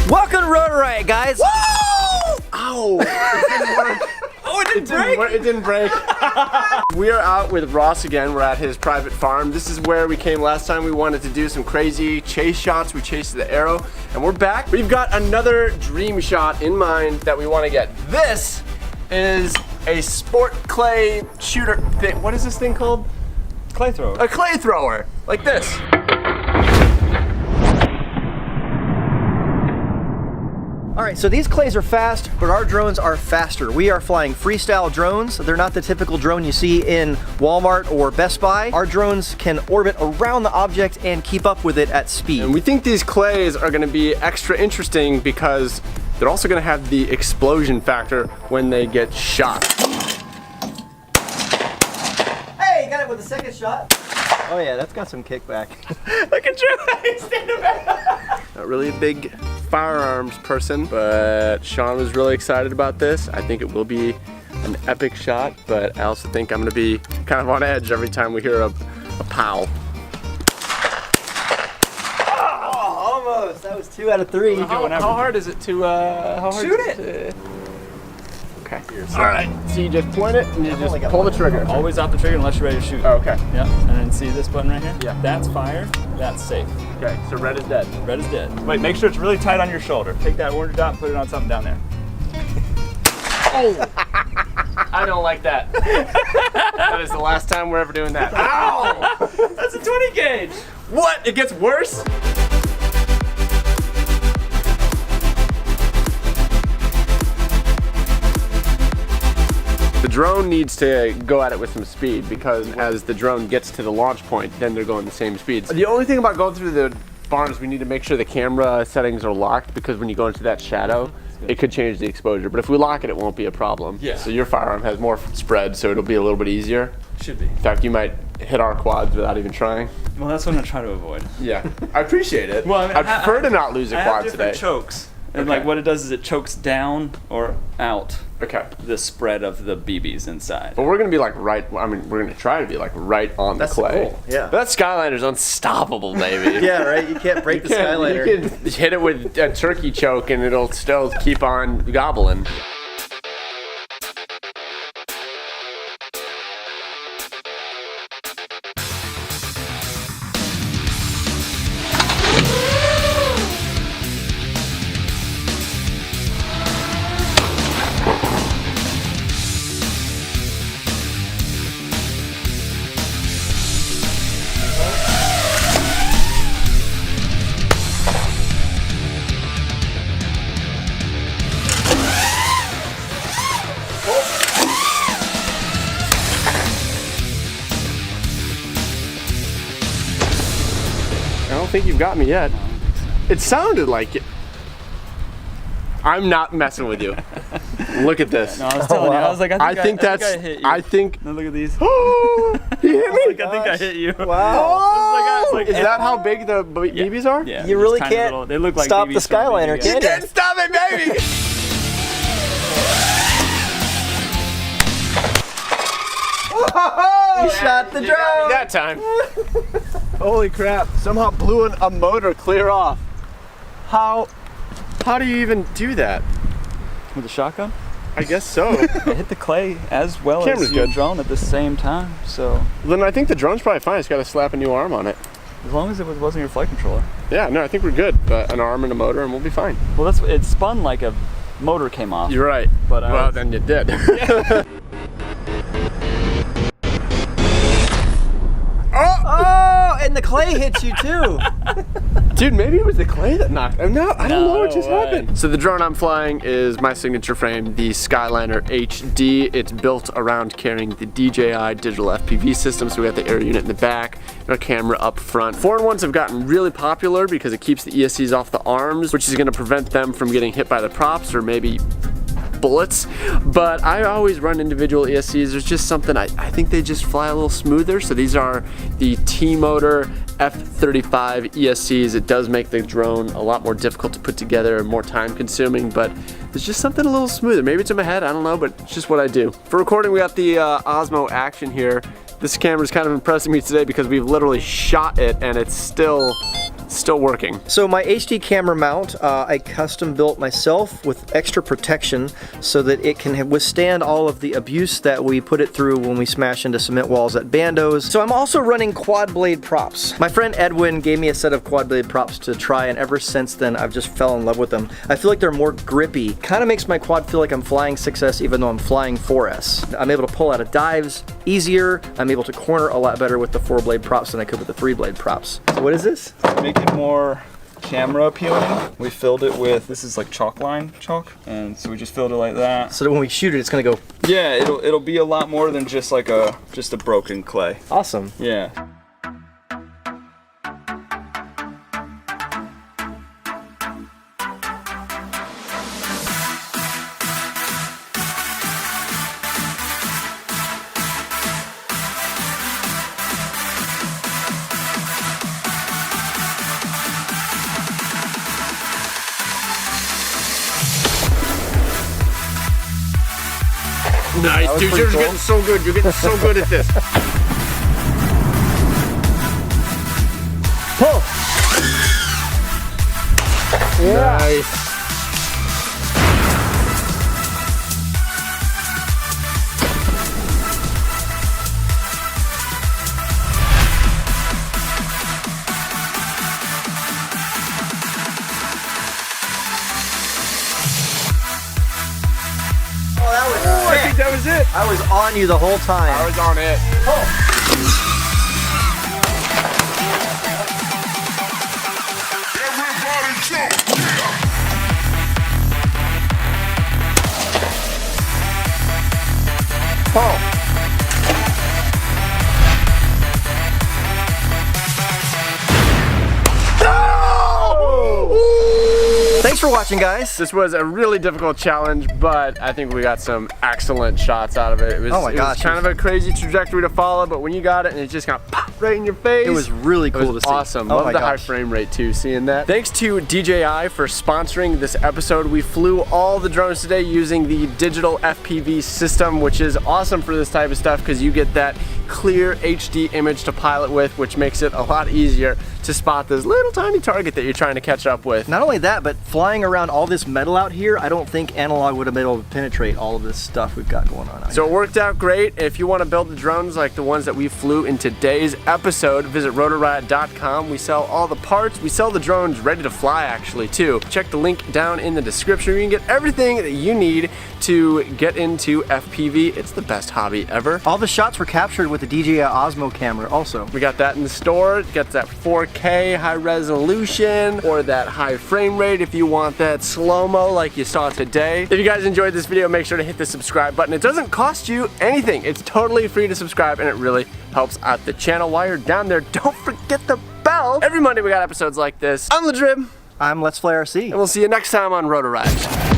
Welcome to Road Riot, guys. Woo! Ow! It didn't work. Oh, it didn't break? It didn't break. We are out with Ross again. We're at his private farm. This is where we came last time. We wanted to do some crazy chase shots. We chased the arrow, and we're back. We've got another dream shot in mind that we want to get. This is a sport clay shooter thing. What is this thing called? Clay thrower. A clay thrower, like this. All right, so these clays are fast, but our drones are faster. We are flying freestyle drones. They're not the typical drone you see in Walmart or Best Buy. Our drones can orbit around the object and keep up with it at speed. And we think these clays are gonna be extra interesting because they're also gonna have the explosion factor when they get shot. Hey, got it with the second shot. Oh yeah, that's got some kickback. Look at you, he's standing back. Not really a big firearms person, but Sean was really excited about this. I think it will be an epic shot, but I also think I'm gonna be kind of on edge every time we hear a pow. Oh, almost. That was 2 out of 3. How hard is it to shoot it? Okay. All right. So you just point it and you just pull the trigger. Always off the trigger unless you're ready to shoot. Oh, okay. Yeah. And then see this button right here? Yeah. That's fire. That's safe. Okay. So red is dead. Red is dead. Wait, make sure it's really tight on your shoulder. Take that orange dot and put it on something down there. Oh! I don't like that. That is the last time we're ever doing that. Ow! That's a 20 gauge. What? It gets worse? The drone needs to go at it with some speed because as the drone gets to the launch point, then they're going the same speeds. The only thing about going through the barn is we need to make sure the camera settings are locked because when you go into that shadow, it could change the exposure. But if we lock it, it won't be a problem. Yeah. So your firearm has more spread, so it'll be a little bit easier. Should be. In fact, you might hit our quads without even trying. Well, that's what I'm gonna try to avoid. Yeah, I appreciate it. Well, I mean, I'd prefer to not lose a I quad have different today. chokes. And Okay. like what it does is it chokes down or out Okay. the spread of the BBs inside. But we're gonna be like right, I mean, we're gonna try to be like right on That's the clay. cool, yeah. But that Skyliner's unstoppable, baby. Yeah, right? You can't break the Skyliner. You can hit it with a turkey choke and it'll still keep on gobbling. I don't think you've got me yet. It sounded like it. I'm not messing with you. Look at this. No, I was telling you, I was like, I think I hit you. I think. No, look at these. He hit me. I think I hit you. Wow. It's like, Is that how big the BBs are? Yeah. You just really tiny can't little- they look like stop BBs the from a Skyliner, video can game. you? Can't stop it, baby. You shot the drone. That time. Holy crap! Somehow blew a motor clear off. How do you even do that? With a shotgun? I guess so. It hit the clay as well Camera's as your good. drone at the same time. So Then I think the drone's probably fine. It's got to slap a new arm on it. as long as it wasn't your flight controller. Yeah, no, I think we're good. An arm and a motor, and we'll be fine. Well, it spun like a motor came off. You're right. But well, then you did. Oh, and the clay hits you too. Dude, maybe it was the clay that knocked. I don't know what just way. happened. So the drone I'm flying is my signature frame, the Skyliner HD. It's built around carrying the DJI digital FPV system. So we got the air unit in the back, and our camera up front. 4-in-1s have gotten really popular because it keeps the ESCs off the arms, which is going to prevent them from getting hit by the props or maybe bullets, but I always run individual ESCs. There's just something, I think they just fly a little smoother. So these are the T-Motor F35 ESCs. It does make the drone a lot more difficult to put together and more time consuming, but there's just something a little smoother. Maybe it's in my head, I don't know, but it's just what I do. For recording, we got the Osmo Action here. This camera's kind of impressing me today because we've literally shot it and it's still working. So my HD camera mount, I custom built myself with extra protection so that it can withstand all of the abuse that we put it through when we smash into cement walls at bandos. So I'm also running quad blade props. My friend Edwin gave me a set of quad blade props to try, and ever since then I've just fell in love with them. I feel like they're more grippy. Kind of makes my quad feel like I'm flying 6S even though I'm flying 4S. I'm able to pull out of dives easier. I'm able to corner a lot better with the 4-blade props than I could with the 3-blade props. So what is this? Make it more camera appealing. We filled it with, this is like chalk, and so we just filled it like that. So that when we shoot it, it's gonna go. Yeah, it'll be a lot more than just like a broken clay. Awesome. Yeah. Nice, dude, you're getting so good. You're getting so good at this. Pull. Yeah. Nice. I think that was it. I was on you the whole time. I was on it. Thanks for watching, guys. This was a really difficult challenge, but I think we got some excellent shots out of it. It was, oh my gosh, it was kind of a crazy trajectory to follow, but when you got it and it just got pop right in your face. It was really cool to see. Awesome. Oh Love my the high gosh. frame rate too, seeing that. Thanks to DJI for sponsoring this episode. We flew all the drones today using the digital FPV system, which is awesome for this type of stuff because you get that clear HD image to pilot with, which makes it a lot easier to spot this little tiny target that you're trying to catch up with. Not only that, but flying around all this metal out here, I don't think analog would have been able to penetrate all of this stuff we've got going on out So here. it worked out great. If you want to build the drones like the ones that we flew in today's episode, visit rotoriot.com. We sell all the parts. We sell the drones ready to fly actually too. Check the link down in the description. You can get everything that you need to get into FPV. It's the best hobby ever. All the shots were captured with the DJI Osmo camera also. We got that in the store. It gets that 4K high resolution or that high frame rate if you want that slow-mo like you saw today. If you guys enjoyed this video, make sure to hit the subscribe button. It doesn't cost you anything. It's totally free to subscribe and it really helps out the channel. While you're down there, don't forget the bell. Every Monday we got episodes like this. I'm Ladrib. I'm Let's Fly RC. And we'll see you next time on Rotor Ride.